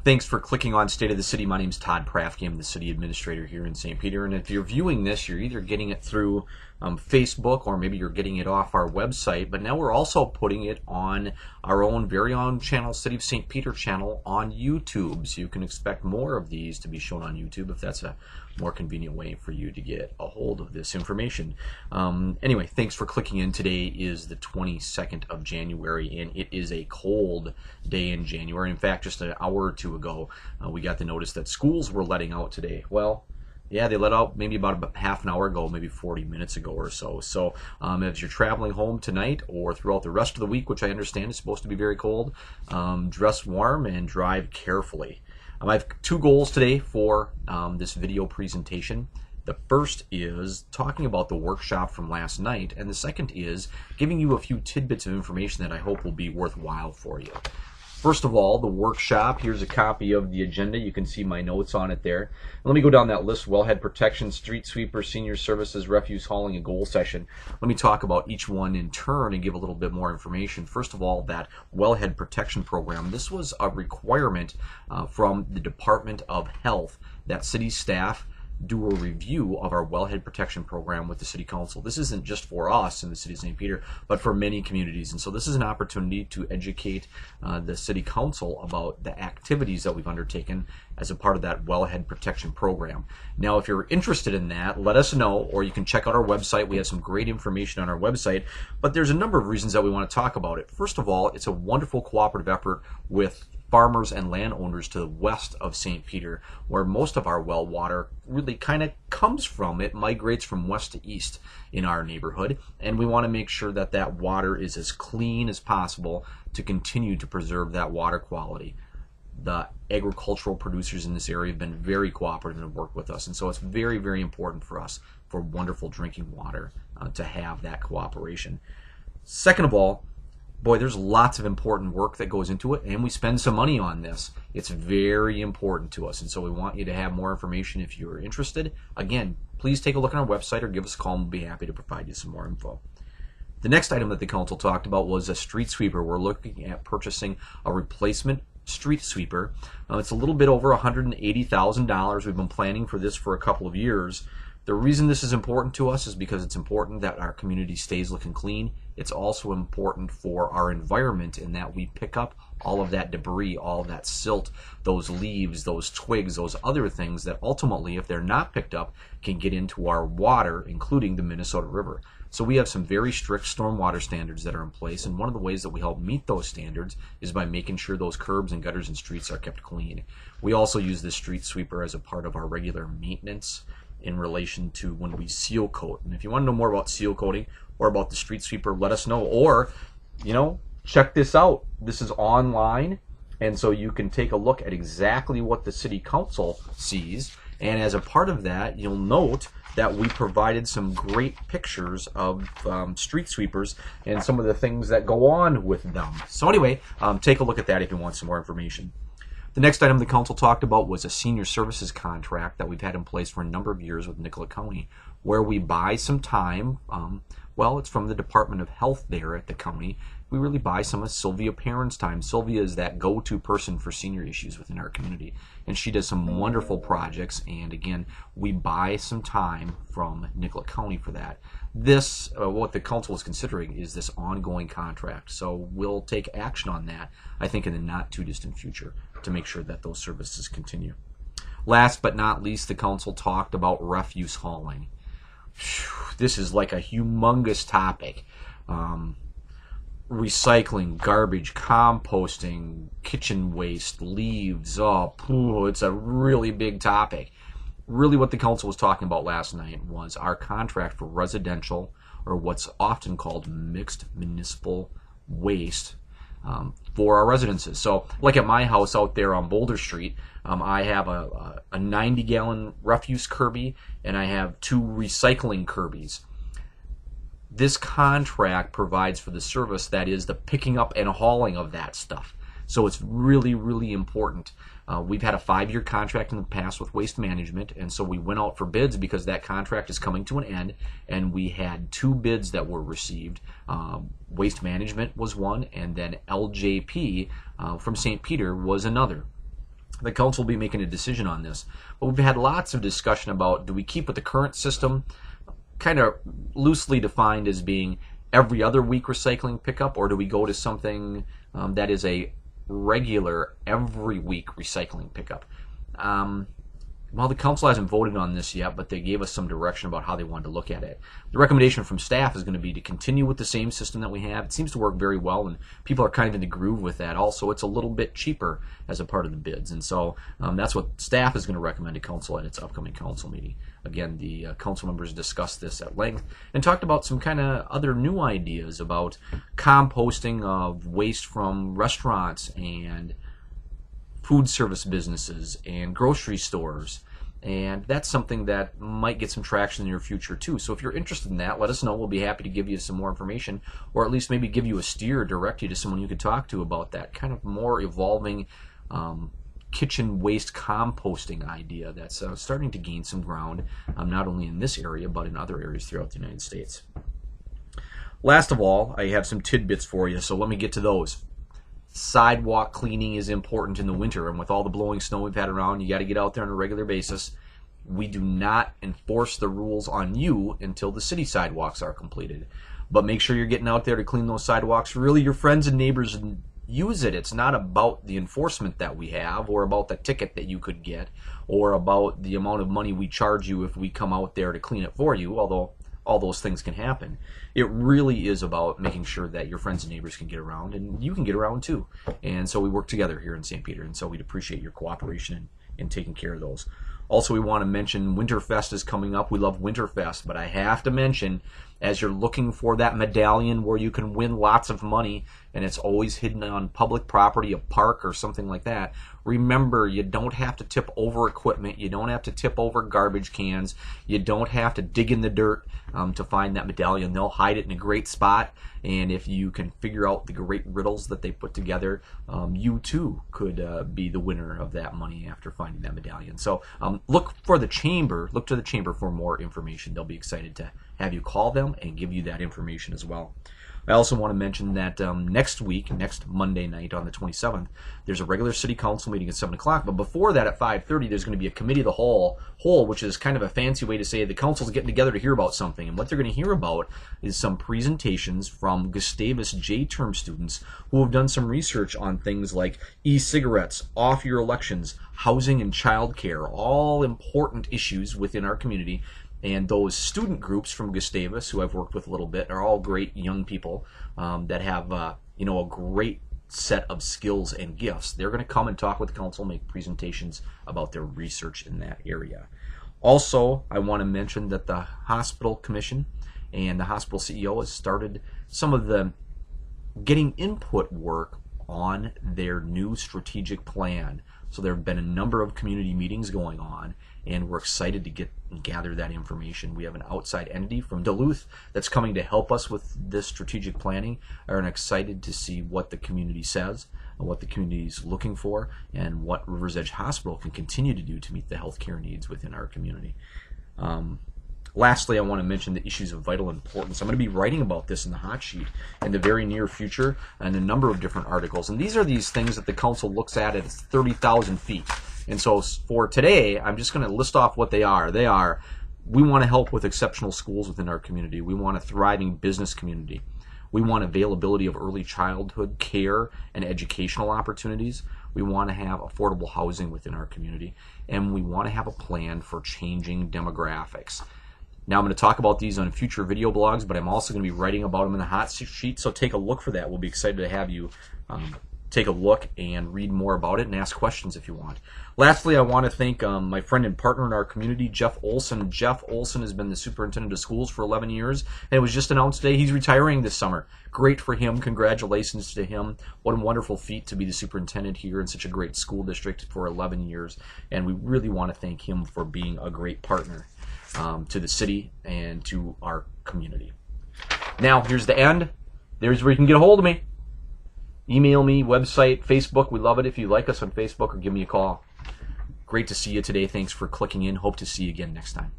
Thanks for clicking on State of the City. My name is Todd Prafke. I'm the City Administrator here in St. Peter. And if you're viewing this, you're either getting it through Facebook or maybe you're getting it off our website. But now we're also putting it on our own very own channel, City of St. Peter channel on YouTube. So you can expect more of these to be shown on YouTube if that's a more convenient way for you to get a hold of this information. Anyway, thanks for clicking in. Today is the 22nd of January, and it is a cold day in January. In fact, just an hour or two ago, we got the notice that schools were letting out today. Well, yeah, they let out maybe about half an hour ago, maybe 40 minutes ago or so. So as you're traveling home tonight or throughout the rest of the week, which I understand is supposed to be very cold, dress warm and drive carefully. I have two goals today for this video presentation. The first is talking about the workshop from last night, and the second is giving you a few tidbits of information that I hope will be worthwhile for you. First of all, the workshop. Here's a copy of the agenda. You can see my notes on it there. Let me go down that list: wellhead protection, street sweeper, senior services, refuse hauling, and goal session. Let me talk about each one in turn and give a little bit more information. First of all, that wellhead protection program. This was a requirement from the Department of Health that city staff do a review of our wellhead protection program with the City Council. This isn't just for us in the City of St. Peter, but for many communities. And so this is an opportunity to educate the City Council about the activities that we've undertaken as a part of that wellhead protection program. Now, if you're interested in that, let us know, or you can check out our website. We have some great information on our website, but there's a number of reasons that we want to talk about it. First of all, it's a wonderful cooperative effort with farmers and landowners to the west of St. Peter, where most of our well water really kind of comes from. It migrates from west to east in our neighborhood, and we want to make sure that that water is as clean as possible to continue to preserve that water quality. The agricultural producers in this area have been very cooperative and work with us, and so it's very, very important for us for wonderful drinking water to have that cooperation. Second of all, boy, there's lots of important work that goes into it, and we spend some money on this. It's very important to us, and so we want you to have more information if you're interested. Again, please take a look on our website or give us a call, and we'll be happy to provide you some more info. The next item that the council talked about was a street sweeper. We're looking at purchasing a replacement street sweeper. It's a little bit over $180,000. We've been planning for this for a couple of years. The reason this is important to us is because it's important that our community stays looking clean. It's also important for our environment in that we pick up all of that debris, all of that silt, those leaves, those twigs, those other things that ultimately, if they're not picked up, can get into our water, including the Minnesota River. So we have some very strict stormwater standards that are in place, and one of the ways that we help meet those standards is by making sure those curbs and gutters and streets are kept clean. We also use this street sweeper as a part of our regular maintenance in relation to when we seal coat. And if you want to know more about seal coating or about the street sweeper, let us know. Or, check this out. This is online, and so you can take a look at exactly what the City Council sees. And as a part of that, you'll note that we provided some great pictures of street sweepers and some of the things that go on with them. So anyway, take a look at that if you want some more information. The next item the council talked about was a senior services contract that we've had in place for a number of years with Nicollet County, where we buy some time. It's from the Department of Health there at the county. We really buy some of Sylvia Perrin's time. Sylvia is that go-to person for senior issues within our community, and she does some wonderful projects, and again, we buy some time from Nicollet County for that. This, what the council is considering, is this ongoing contract, so we'll take action on that, I think, in the not-too-distant future to make sure that those services continue. Last but not least, the council talked about refuse hauling. This is like a humongous topic. Recycling, garbage, composting, kitchen waste, leaves, it's a really big topic. Really what the council was talking about last night was our contract for residential, or what's often called mixed municipal waste, for our residences. So like at my house out there on Boulder Street, I have a 90-gallon refuse Kirby, and I have 2 recycling Kirby's. This contract provides for the service that is the picking up and hauling of that stuff. So it's really, really important. We've had a 5-year contract in the past with Waste Management, and so we went out for bids because that contract is coming to an end, and we had 2 bids that were received. Waste Management was one, and then LJP from St. Peter was another. The council will be making a decision on this. But we've had lots of discussion about, do we keep with the current system, kind of loosely defined as being every other week recycling pickup, or do we go to something that is a regular every week recycling pickup? Well, the council hasn't voted on this yet, but they gave us some direction about how they wanted to look at it. The recommendation from staff is going to be to continue with the same system that we have. It seems to work very well, and people are kind of in the groove with that. Also, it's a little bit cheaper as a part of the bids, and so that's what staff is going to recommend to council at its upcoming council meeting. Again, the council members discussed this at length and talked about some kind of other new ideas about composting of waste from restaurants and food service businesses and grocery stores, and that's something that might get some traction in your future too. So if you're interested in that, let us know. We'll be happy to give you some more information, or at least maybe give you a steer, direct you to someone you could talk to about that kind of more evolving kitchen waste composting idea that's starting to gain some ground, not only in this area but in other areas throughout the United States. Last of all, I have some tidbits for you, so let me get to those. Sidewalk cleaning is important in the winter, and with all the blowing snow we've had around, you got to get out there on a regular basis. We do not enforce the rules on you until the city sidewalks are completed. But make sure you're getting out there to clean those sidewalks. Really, your friends and neighbors use it. It's not about the enforcement that we have, or about the ticket that you could get, or about the amount of money we charge you if we come out there to clean it for you, although all those things can happen. It really is about making sure that your friends and neighbors can get around, and you can get around too. And so we work together here in St. Peter, and so we'd appreciate your cooperation in taking care of those. Also, we want to mention Winterfest is coming up. We love Winterfest, but I have to mention, as you're looking for that medallion where you can win lots of money, and it's always hidden on public property, a park or something like that, remember, you don't have to tip over equipment, you don't have to tip over garbage cans, you don't have to dig in the dirt to find that medallion. They'll hide it in a great spot, and if you can figure out the great riddles that they put together, you too could be the winner of that money after finding that medallion. So look to the chamber for more information. They'll be excited to have you call them and give you that information as well. I also want to mention that next Monday night on the 27th, there's a regular city council meeting at 7 o'clock. But before that, at 5:30, there's going to be a committee of the whole, which is kind of a fancy way to say the council's getting together to hear about something. And what they're going to hear about is some presentations from Gustavus J-term students who have done some research on things like e-cigarettes, off your elections, housing and childcare, all important issues within our community. And those student groups from Gustavus, who I've worked with a little bit, are all great young people that have a great set of skills and gifts. They're going to come and talk with the council, make presentations about their research in that area. Also, I want to mention that the hospital commission and the hospital CEO has started some of the getting input work on their new strategic plan. So there have been a number of community meetings going on, and we're excited to gather that information. We have an outside entity from Duluth that's coming to help us with this strategic planning, and excited to see what the community says, and what the community is looking for, and what Rivers Edge Hospital can continue to do to meet the healthcare needs within our community. Lastly, I want to mention the issues of vital importance. I'm going to be writing about this in the hot sheet in the very near future, and a number of different articles. And these are these things that the council looks at 30,000 feet. And so for today, I'm just going to list off what they are. We want to help with exceptional schools within our community. We want a thriving business community. We want availability of early childhood care and educational opportunities. We want to have affordable housing within our community. And we want to have a plan for changing demographics. Now, I'm going to talk about these on future video blogs, but I'm also going to be writing about them in the hot sheet, so take a look for that. We'll be excited to have you take a look and read more about it and ask questions if you want. Lastly, I want to thank my friend and partner in our community, Jeff Olson. Jeff Olson has been the superintendent of schools for 11 years, and it was just announced today he's retiring this summer. Great for him. Congratulations to him. What a wonderful feat to be the superintendent here in such a great school district for 11 years, and we really want to thank him for being a great partner to the city and to our community. Now, here's the end. There's where you can get a hold of me. Email me, website, Facebook. We love it if you like us on Facebook or give me a call. Great to see you today. Thanks for clicking in. Hope to see you again next time.